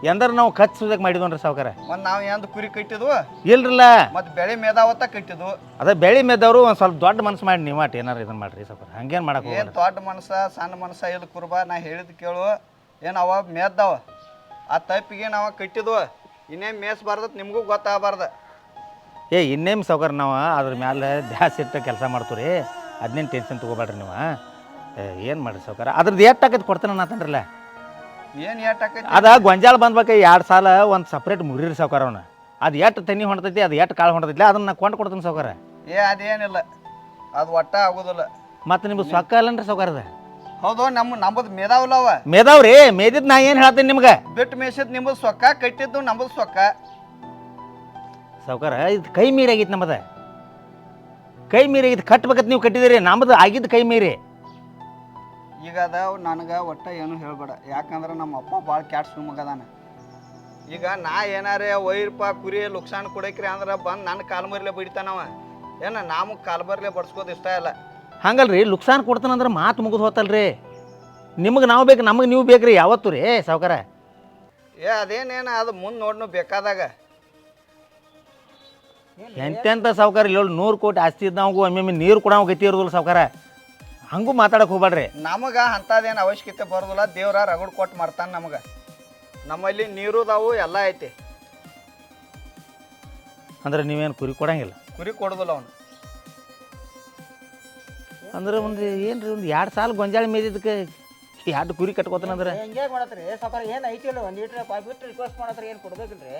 [SPEAKER 1] ಎಂದ್ರೆ ನಾವು ಖರ್ಚು ಸುದಕ್ಕೆ ಮಾಡಿದ್ವಿ ಸಾವ್ಕಾರ
[SPEAKER 4] ಮತ್ತು ನಾವು ಎಂದು ಕುರಿ ಕಟ್ಟಿದ್ವು
[SPEAKER 1] ಇಲ್ರಲ್ಲ
[SPEAKER 4] ಮತ್ತು ಬೆಳೆ ಮೇದಾವತ್ತ ಕಟ್ಟಿದ್ವು
[SPEAKER 1] ಅದೇ ಬೆಳೆ ಮೇದವರು ಒಂದು ಸ್ವಲ್ಪ ದೊಡ್ಡ ಮನಸ್ಸು ಮಾಡಿ ನೀವು ಅಟ್ ಏನಾರು ಇದನ್ನು ಮಾಡ್ರಿ ಸಾವ್ಕಾರ ಹಂಗೇನು ಮಾಡಕ್ಕೆ
[SPEAKER 4] ಏನು ದೊಡ್ಡ ಮನಸ್ಸ ಸಣ್ಣ ಮನಸ್ಸ ಇದು ಕುರ್ಬ ನಾ ಹೇಳಿದ್ ಕೇಳು ಏನು ಅವ ಮೇದ್ದಾವ ಆ ತಪ್ಪಿಗೆ ನಾವು ಕಟ್ಟಿದ್ವು ಇನ್ನೇನು ಮೇಯಿಸ್ಬಾರ್ದು ನಿಮಗೂ ಗೊತ್ತಾಗಬಾರ್ದು
[SPEAKER 1] ಇನ್ನೇಮ್ ಸಾವ್ಕಾರ ನಾವು ಅದ್ರ ಮ್ಯಾಲೆ ದ್ಯಾಸ್ ಇಟ್ಟು ಕೆಲಸ ಮಾಡ್ತೀವಿ ರೀ. ಅದನ್ನೇನು ಟೆನ್ಷನ್ ತೊಗೋಬೇಡ್ರಿ ನೀವು. ಏನು ಮಾಡಿರಿ ಸಾವ್ಕಾರ, ಅದ್ರದ್ದು ಎಷ್ಟು ಆಕೈತಿ ಕೊಡ್ತೇನೆ ಅನ್ನತ್ತನ್ರಲ್ಲ.
[SPEAKER 4] ಏನು ಏಟ್ ಆಕೈತಿ?
[SPEAKER 1] ಅದ ಗೊಂಜಾಳ ಬಂದ್ಬೇಕು 2 ಸಾಲ ಒಂದು ಸಪ್ರೇಟ್ ಮುರಿರಿ ಸಾವ್ಕಾರ ಅವನು. ಅದು ಎಷ್ಟು ತಣ್ಣಿ ಹೊಂಟೈತಿ, ಅದು ಎಷ್ಟು ಕಾಳು ಹೊಂಟೈತಿ ಅದನ್ನ ಕೊಂಡು ಕೊಡ್ತೀನಿ ಸಾವ್ಕಾರ.
[SPEAKER 4] ಅದೇನಿಲ್ಲ, ಅದು ಒಟ್ಟ ಆಗೋದಿಲ್ಲ.
[SPEAKER 1] ಮತ್ತು ನಿಮ್ಗೆ ಸೊಕ್ಕ ಅಲ್ಲನ್ರಿ ಸಾವ್ಕಾರದ?
[SPEAKER 4] ಹೌದು, ನಮ್ಮದು ಮೇದಾವಲ್ಲವ.
[SPEAKER 1] ಮೇದಾವ್ರಿ, ಮೇದಿದ್ದು ನಾ ಏನು ಹೇಳ್ತೀನಿ ನಿಮ್ಗೆ.
[SPEAKER 4] ಬಿಟ್ಟು ಮೇಸಿದ್ ನಿಮ್ಮದು ಸೊಕ್ಕ, ಕಟ್ಟಿದ್ದು ನಮ್ಮದು ಸೊಕ್ಕ.
[SPEAKER 1] ಸಾವ್ಕಾರ ಇದು ಕೈ ಮೀರಿ ಆಗೈತಿ ನಮ್ಮದು. ಕೈ ಮೀರಿ ಆಗೈತಿ, ಕಟ್ಬೇಕತ್ ನೀವು ಕಟ್ಟಿದಿರಿ. ನಮ್ಮದು ಆಗಿದ್ದು ಕೈ ಮೀರಿ.
[SPEAKER 4] ಈಗ ಅದ ನನಗೆ ಒಟ್ಟ ಏನು ಹೇಳ್ಬೇಡ, ಯಾಕಂದ್ರೆ ನಮ್ಮ ಅಪ್ಪ ಭಾಳ ಕ್ಯಾಟ್ ಸುಮಗದಾನ. ಈಗ ನಾ ಏನಾರೇ ವೈರ್ಪ ಕುರಿ ಲುಕ್ಸಾನ್ ಕೊಡಕ್ರಿ ಅಂದ್ರೆ ಬಂದು ನನ್ನ ಕಾಲು ಮರಿಲೆ ಬಡಿತಾನವ. ಏನ ನಮಗೆ ಕಾಲು ಬರಲೆ ಬಡ್ಸ್ಕೋದು ಇಷ್ಟ ಇಲ್ಲ.
[SPEAKER 1] ಹಂಗಲ್ರಿ, ಲುಕ್ಸಾನ್ ಕೊಡ್ತಾನಂದ್ರೆ ಮಾತು ಮುಗಿದು ಹೋತಲ್ರಿ. ನಿಮಗೆ ನಾವು ಬೇಕು, ನಮಗೆ ನೀವು ಬೇಕ್ರಿ ಯಾವತ್ತೂ ರೀ ಸಾವ್ಕಾರ.
[SPEAKER 4] ಅದೇನೇನು ಅದು ಮುಂದೆ ನೋಡ್ನು ಬೇಕಾದಾಗ.
[SPEAKER 1] ಎಂತೆಂಥ ಸಾವ್ಕಾರ ಇಲ್ಲಿ 100 ಕೋಟಿ ಆಸ್ತಿ ಇದ್ದವಂಗೂ ಒಮ್ಮೆ ನೀರು ಕೊಡೋ ಗತಿ ಇರೋದಿಲ್ಲ ಸಾವ್ಕಾರ. ಹಂಗೂ ಮಾತಾಡಕ್ಕೆ ಹೋಗ್ಬೇಡ್ರಿ.
[SPEAKER 4] ನಮಗೆ ಅಂಥದ್ದೇನು ಅವಶ್ಯಕತೆ ಬರೋದಿಲ್ಲ. ದೇವ್ರ ರಗಡ್ ಕೊಟ್ಟು ಮಾಡ್ತಾನೆ ನಮಗೆ. ನಮ್ಮಲ್ಲಿ ನೀರುದಾವು ಎಲ್ಲ ಐತಿ.
[SPEAKER 1] ಅಂದ್ರೆ ನೀವೇನು ಕುರಿ ಕೊಡಂಗಿಲ್ಲ?
[SPEAKER 4] ಕುರಿ ಕೊಡೋದಿಲ್ಲ ಅವನು.
[SPEAKER 1] ಅಂದ್ರೆ ಒಂದು ಏನು ರೀ, ಒಂದು 2 ಸಾಲ ಗೊಂಜಾಳ ಮೇದಿದ್ದಕ್ಕೆ 2 ಕುರಿ ಕಟ್ಕೋತಾನಂದ್ರೆ
[SPEAKER 2] ಹೆಂಗೆ ಮಾಡತ್ರಿ ಸಾವ್ಕಾರ? ಏನು ಐತಿಲ್ಲ, 1 ಲೀಟ್ರ್ ಬಿಟ್ಟು ರಿಕ್ವೆಸ್ಟ್ ಮಾಡತ್ರಿ, ಏನು ಕೊಡ್ಬೇಕಿಲ್ರಿ?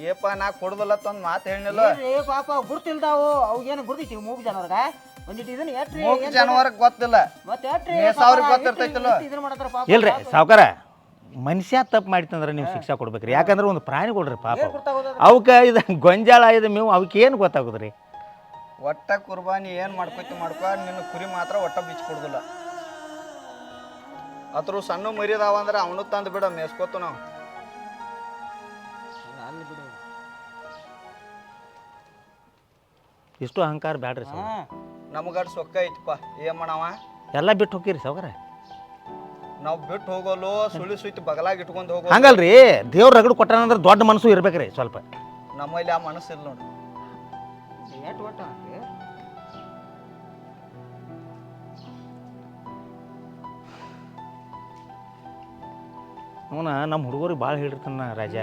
[SPEAKER 4] ಏಪ ನಾ ಕೊಡೋದಿಲ್ಲ ಒಂದು ಮಾತು ಹೇಳಿಲ್ಲ.
[SPEAKER 2] ಪಾಪ ಗುರ್ತಿಲ್ದಾವು, ಅವು ಏನು ಗುರ್ತೈತಿ ಮೂಗು ಜನರ್ಗ? ಒಂದಿಟ್ಟು ಇದನ್ನ ಎಟ್ರಿ
[SPEAKER 4] ಜನವರಕ್ಕೆ ಗೊತ್ತಿಲ್ಲ,
[SPEAKER 2] ಮತ್ತೆ ಎಟ್ರಿ
[SPEAKER 4] ಮೇಸಾವ್ರಿಗೆ ಗೊತ್ತಿರ್ತೈತಿಲ್ಲ.
[SPEAKER 2] ಇದನ್ನ ಮಾಡತ್ತಾರ ಪಾಪ.
[SPEAKER 1] ಇಲ್ರಿ ಸಾವ್ಕಾರ, ಮನುಷ್ಯ ತಪ್ಪು ಮಾಡಿತ್ತಂದ್ರೆ ನೀವು ಶಿಕ್ಷೆ ಕೊಡ್ಬೇಕ್ರಿ. ಯಾಕಂದ್ರೆ ಒಂದು ಪ್ರಾಣಿ ಕೊಡ್ರಿ ಪಾಪ, ಅವಕ್ಕೆ ಇದು ಗೊಂಜಾಳ ಇದು ಮೇವು ಅವಕ್ಕೆ ಏನು ಗೊತ್ತಾಗೋದ್ರಿ?
[SPEAKER 4] ಒಟ್ಟ ಕುರ್ಬಾನಿ ಏನು ಮಾಡ್ಕೊತಿ ಮಾಡ್ಕೊ, ನಿನ್ನ ಕುರಿ ಮಾತ್ರ ಒಟ್ಟ ಬಿಚ್ಚಿ ಕೊಡುದಿಲ್ಲ. ಅದ್ರ ಸಣ್ಣ ಮರಿದಾವ ಅಂದ್ರೆ ಅವನು ತಂದು ಬಿಡ, ಮೇಸ್ಕೋತು ನಾವು.
[SPEAKER 1] ಇಷ್ಟು ಅಹಂಕಾರ ಬ್ಯಾಡ್ರಿ ಸಾವ್ಕಾರ.
[SPEAKER 4] ನಮಗಡ್ ಸೊಕ್ಕ ಐತಿಪ್ಪ, ಏನ್ ಮಾಡವ?
[SPEAKER 1] ಎಲ್ಲ ಬಿಟ್ಟು ಹೋಗಿರಿ ಸಾವ್ಕಾರ.
[SPEAKER 4] ನಾವು ಬಿಟ್ಟು ಹೋಗೋಲು ಸುಳಿ ಸುತ್ತಿ ಬಗಲಾಗಿ ಇಟ್ಕೊಂಡು ಹೋಗೋ.
[SPEAKER 1] ಹಂಗಲ್ರಿ, ದೇವ್ರ ರಗಡು ಕೊಟ್ಟಾನಂದ್ರೆ ದೊಡ್ಡ ಮನಸ್ಸು ಇರ್ಬೇಕ್ರಿ ಸ್ವಲ್ಪ.
[SPEAKER 4] ನಮ್ಮಲ್ಲಿ ಆ ಮನಸ್ಸು ಇಲ್ಲ ನೋಡಿ.
[SPEAKER 1] ಅವನ ನಮ್ಮ ಹುಡುಗರಿಗೆ ಭಾಳ ಹೇಳಿರ್ತಾನ ರಾಜ,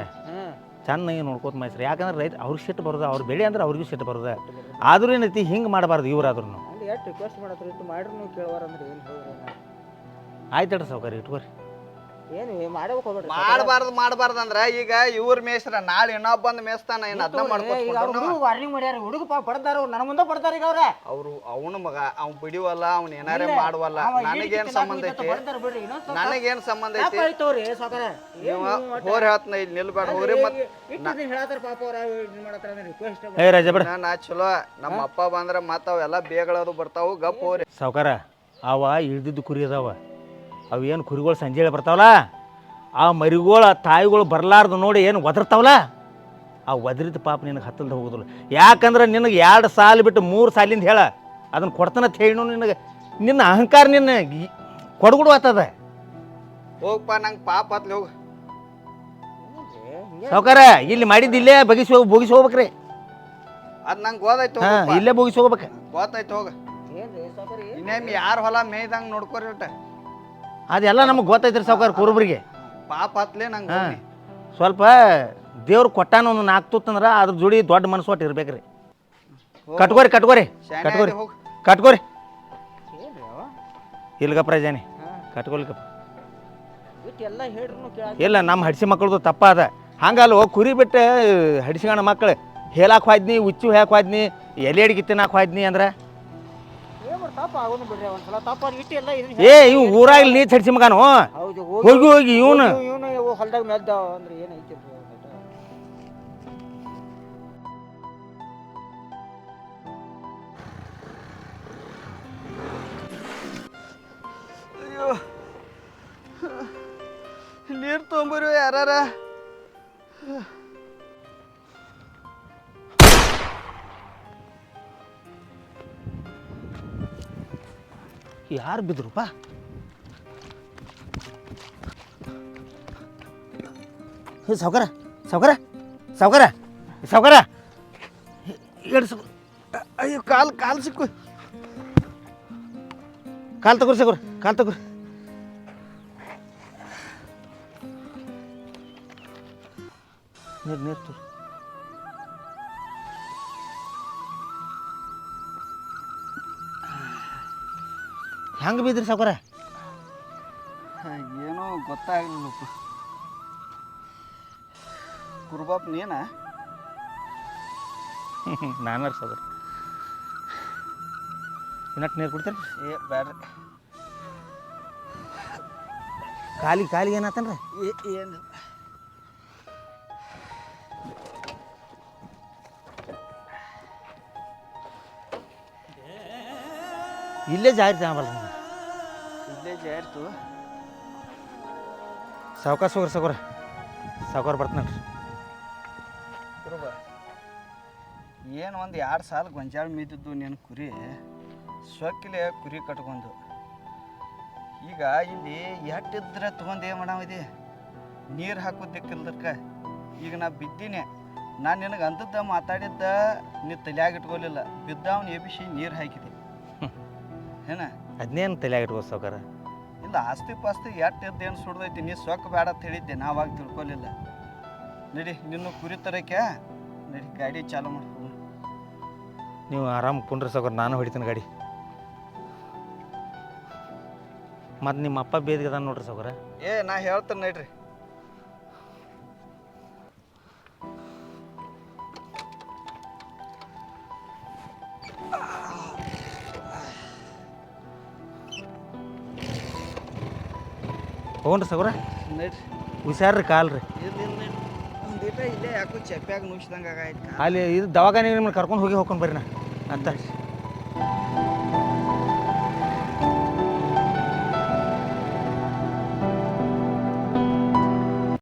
[SPEAKER 1] ಚೆನ್ನಾಗಿ ನೋಡ್ಕೋತ ಮೈಸ್ರಿ. ಯಾಕಂದ್ರೆ ರೈತ ಅವ್ರಿಗೆ ಸಿಟ್ಟು ಬರೋದು, ಅವ್ರು ಬೆಳೆ ಅಂದ್ರೆ ಅವ್ರಿಗೂ ಸಿಟ್ಟು ಬರೋದು. ಆದ್ರೂ ಏನೈತಿ ಹಿಂಗೆ ಮಾಡಬಾರ್ದು ಇವ್ರಾದ್ರೂ.
[SPEAKER 2] ಎಷ್ಟು ರಿಕ್ವೆಸ್ಟ್ ಮಾಡತ್ರಿ, ಇಟ್ಟು ಮಾಡ್ರು ಕೇಳುವಾರ ಅಂದ್ರೆ ಏನು ಹೇಳ್ರಿ?
[SPEAKER 1] ಆಯ್ತಡ್ರಿ ಸಾವ್ಕಾರ, ಇಟ್ಕೋರಿ.
[SPEAKER 2] ಏನು ಮಾಡ್ಬೇಕು ಹೋಗ್ಬೇಡ್ರಿ.
[SPEAKER 4] ಮಾಡಬಾರ್ದು ಅಂದ್ರೆ ಈಗ ಇವ್ರ ಮೇಸ್ರ ನಾಳೆ ಇನ್ನೊಬ್ಬ ಬಂದು ಮೇಸ್ತಾನ, ಏನು ಅದನ್ನ ಮಾಡ್ಕೊಂಡು
[SPEAKER 2] ವಾರ್ನಿಂಗ್ ಮಾಡ್ಯಾರ. ಹುಡುಗ ಪಾಪ ಪಡ್ದಾರ, ನನ್ನ ಮುಂದೆ ಪಡ್ತಾರ ಈಗ ಅವ್ರ.
[SPEAKER 4] ಅವ್ರು ಅವನ ಮಗ, ಅವ್ನು ಬಿಡಿವಲ್ಲ, ಅವ್ನು ಏನಾರೇ ಮಾಡುವಲ್ಲ. ನನಗೇನು ಸಂಬಂಧ ಐತಿ? ನನಗೇನು ಸಂಬಂಧ ಐತಿ? ಹೋರ್ ಹೇಳ್ತನ, ಇಲ್ಲಿ ನಿಲ್ಬೇಡ ಹೋಗ್ರಿ.
[SPEAKER 1] ಏ ರಾಜ ಬೇಡ,
[SPEAKER 4] ನಾ ಚಲೋ ನಮ್ಮ ಅಪ್ಪ ಬಂದ್ರೆ ಮತ್ತೆ ಅವೆಲ್ಲ ಬೇಗಳದು ಬರ್ತಾವು, ಗಪ್ ಹೋಗ್ರಿ
[SPEAKER 1] ಸಾವ್ಕಾರ. ಅವ ಇಳ್ದಿದ್ದು ಕುರಿ ಅದಾವ, ಅವು ಏನು ಕುರಿಗಳು ಸಂಜೆ ಬರ್ತಾವಲ್ಲ, ಆ ಮರಿಗಳು ತಾಯಿಗಳು ಬರಲಾರ್ದು ನೋಡಿ ಏನು ಒದರ್ತಾವಲ್ಲ, ಆ ಒದರಿದ ಪಾಪ ನಿನಗೆ ಹತ್ತಲ್ದ ಹೋಗೋದಿಲ್ಲ. ಯಾಕಂದ್ರೆ ನಿನಗೆ 2 ಸಾಲ ಬಿಟ್ಟು 3 ಸಾಲಿಂದ ಹೇಳ ಅದನ್ನು ಕೊಡ್ತಾನಂತ ಹೇಳಿ ನಿನಗೆ ನಿನ್ನ ಅಹಂಕಾರ ನಿನ್ನ ಕೊಡಗುಡು ಆತದ.
[SPEAKER 4] ಹೋಗಪ್ಪ, ನಂಗೆ ಪಾಪ ಹತ್ಲಿ ಹೋಗ
[SPEAKER 1] ಸಾವ್ಕಾರ. ಇಲ್ಲಿ ಮಾಡಿದ್ದು ಇಲ್ಲೇ ಬೋಗಿಸಿ ಹೋಗ್ಬೇಕ್ರಿ.
[SPEAKER 4] ಅದು ನಂಗೆ ಗೋದಾಯ್ತು,
[SPEAKER 1] ಇಲ್ಲೇ ಬೋಗಿಸಿ ಹೋಗ್ಬೇಕು.
[SPEAKER 4] ಗೊತ್ತಾಯ್ತು ಹೋಗ. ಇನ್ನೇನು ಯಾರು ಹೊಲ ಮೇಯ್ದಂಗೆ ನೋಡ್ಕೊರಿ ಒಟ್ಟ.
[SPEAKER 1] ಅದೆಲ್ಲ ನಮಗೆ ಗೊತ್ತೈತ್ರಿ ಸಾವ್ಕಾರ. ಕುರುಬ್ರಿಗೆ
[SPEAKER 4] ಪಾಪ ಹತ್ಲೇ ನಂಗೆ
[SPEAKER 1] ಸ್ವಲ್ಪ ದೇವ್ರು ಕೊಟ್ಟಾನ ಒಂದು 4 ತುತ್ತಂದ್ರೆ ಅದ್ರ ಜೋಡಿ ದೊಡ್ಡ ಮನಸ್ಸು ಒಟ್ಟು ಇರ್ಬೇಕ್ರಿ. ಕಟ್ಕೋರಿ ಕಟ್ಕೋರಿ ಕಟ್ಕೋರಿ ಕಟ್ಕೋರಿ. ಇಲ್ಗಪ್ಪ ರಾಜಾನಿ, ಕಟ್ಕೊಲಿಕಪ್ಪ. ಇಲ್ಲ, ನಮ್ಮ ಹಡಿಸಿ ಮಕ್ಕಳದು ತಪ್ಪ ಅದ. ಹಂಗಲ್ವ, ಕುರಿ ಬಿಟ್ಟು ಹಡಿಸಿಗಣ ಮಕ್ಕಳು ಹೇಳಕ್ಕೆ ಹೋದ್ನಿ, ಹುಚ್ಚು ಹೇಳಕ್ಕೆ ಹೋದ್ನಿ, ಎಲೆ ಅಡಿಗೆ ತಿನ್ನಕ್ಕೆ ಹೋದ್ನಿ ಅಂದ್ರೆ ಇವ್ ಊರಾಗ ನೀಚ್ ಹಡಿಸಿ ಮಗನು ಹೋಗಿ ಹೋಗಿ ಇವನು
[SPEAKER 2] ಹೊಲ್ದಾಗ ಮೆದ್ದ ಅಂದ್ರೆ ಏನೈತಿ?
[SPEAKER 4] ಅಯ್ಯೋ, ನೀರು ತೊಗೊಂಬರು ಯಾರ?
[SPEAKER 1] ಯಾರು ಬಿದ್ರುಪ್ಪ? ಸಾವ್ಕಾರ ಸಾವ್ಕಾರ ಸಾವ್ಕಾರ ಸಾವ್ಕಾರ,
[SPEAKER 4] ಅಯ್ಯೋ, ಕಾಲು ಸಿಕ್ಕು.
[SPEAKER 1] ಕಾಲು ತಗೋರಿ ಸಾವ್ಕಾರ, ಕಾಲು ತಗೋರಿ. ನೀರು ತೋರಿ. ಹೆಂಗೆ ಬಿದ್ರಿ ಸಾವ್ಕಾರ
[SPEAKER 4] ಏನೋ ಗೊತ್ತಾಗಲಿಲ್ಲಪ್ಪ. ಕುರುಬಾಪ್ ನೀನ
[SPEAKER 1] ನಾನಾರ ಸಾವ್ಕಾರ ಇನ್ನಟ್ಟು ನೀರು ಕುಡ್ತೀರಿ
[SPEAKER 4] ಏ ಬ್ಯಾಡ್ರಿ.
[SPEAKER 1] ಕಾಲಿಗೆ ಏನಾತನ್ರಿ
[SPEAKER 4] ಏನು
[SPEAKER 1] ಇಲ್ಲೇ ಜಾರಿ ತಗೊಬಲ್ಲ
[SPEAKER 4] ಇಲ್ಲೇ ಜಾರಿತು.
[SPEAKER 1] ಸಾವ್ಕಾಶ ಹೋಗ್ರಿ ಸಾವ್ಕಾರ ಬರ್ತಾನಲ್ರಿ.
[SPEAKER 4] ಕುರುಬ ಏನು ಒಂದು 2 ಸಾಲ ಗೊಂಜಾಳ ಮೀದಿದ್ದು ನೀನು ಕುರಿ ಸೊಕ್ಕಿಲೆ ಕುರಿ ಕಟ್ಕೊಂಡು ಈಗ ಇಲ್ಲಿ ಎಟ್ಟಿದ್ರೆ ತೊಗೊಂಡು ಏನು ಮಾಡಾವಿದೆ ನೀರು ಹಾಕೋದಿಕ್ಕಿಲ್ದಕ್ಕೆ ಈಗ ನಾ ಬಿದ್ದೀನಿ. ನಾನು ನಿನಗೆ ಅಂದದ್ದ ಮಾತಾಡಿದ್ದ ನೀ ತಲೆಯಾಗ ಇಟ್ಕೊಲಿಲ್ಲ, ಬಿದ್ದವನು ಎಬಿಸಿ ನೀರು ಹಾಕಿದೆ ಏನ.
[SPEAKER 1] ಅದನ್ನೇನು ತಲೆಯಾಗ ಇಟ್ಕೋ ಸಾವ್ಕಾರ.
[SPEAKER 4] ಇಲ್ಲ ಆಸ್ತಿ ಪಾಸ್ತಿ ಎಟ್ಟಿದ್ದೇನು ಸುಡ್ದೈತಿ, ನೀ ಸೊಕ್ಕ ಬೇಡ ಅಂತ ಹೇಳಿದ್ದೆ, ನಾವಾಗ ತಿಳ್ಕೊಲಿಲ್ಲ. ನಡಿ ನಿನ್ನ ಕುರಿ ತರಕ್ಕೆ ನಡಿ, ಗಾಡಿ ಚಾಲು ಮಾಡಿ ಹೋಗು.
[SPEAKER 1] ನೀವು ಆರಾಮ್ ಕುಂಡ್ರಿ ಸಾವ್ಕಾರ, ನಾನು ಹೊಡಿತೀನಿ ಗಾಡಿ. ಮತ್ತು ನಿಮ್ಮ ಅಪ್ಪ ಬೇದಿಗೆ ನೋಡ್ರಿ ಸಾವ್ಕಾರ.
[SPEAKER 4] ಏ ನಾ ಹೇಳ್ತೇನೆ ನಡ್ರಿ.
[SPEAKER 1] ಹೋಗ್ರಿ ಸಾವ್ಕಾರ,
[SPEAKER 4] ನಡ್ರಿ.
[SPEAKER 1] ಹುಷಾರ್ರಿ ಕಾಲ್ರಿ.
[SPEAKER 4] ಒಂದಿಟ ಇಲ್ಲೇ ಯಾಕೋ ಚಪ್ಪ್ಯಾಗ ನುಗ್ಸಿದಂಗೆ ಆಗಾಯ್ತು.
[SPEAKER 1] ಅಲ್ಲಿ ಇದು ದವಾಖಾನೆಗೆ ನಿಮ್ಮನ್ನು ಕರ್ಕೊಂಡು ಹೋಗ್ಕೊಂಡು ಬರ್ರಿ ನಾ ಅಂತ.